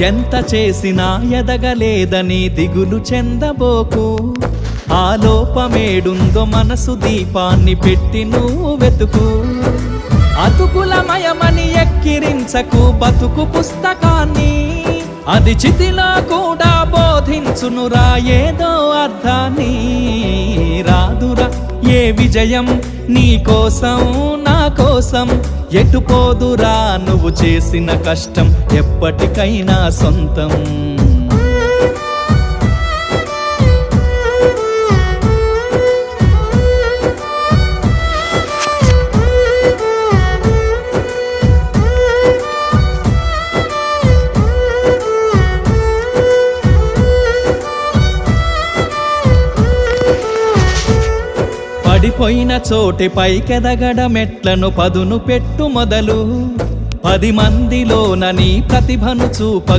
ఎంత చేసినా ఎదగలేదని దిగులు చెందబోకు. ఆ లోపమేడుందో మనసు దీపాన్ని పెట్టి నువ్వు వెతుకు. అతుకులమయమని ఎక్కిరించకు బతుకు పుస్తకాన్ని, అది చితిలో కూడా బోధించునురా ఏదో అర్థాన్ని. రాదురా ఏ విజయం నీ కోసం నా కోసం, ఎటుపోదురా నువ్వు చేసిన కష్టం ఎప్పటికైనా సొంతం. పడిపోయిన చోటి పైకెదగడమెట్లను పదును పెట్టు మొదలు. 10 మందిలోన నీ ప్రతిభను చూప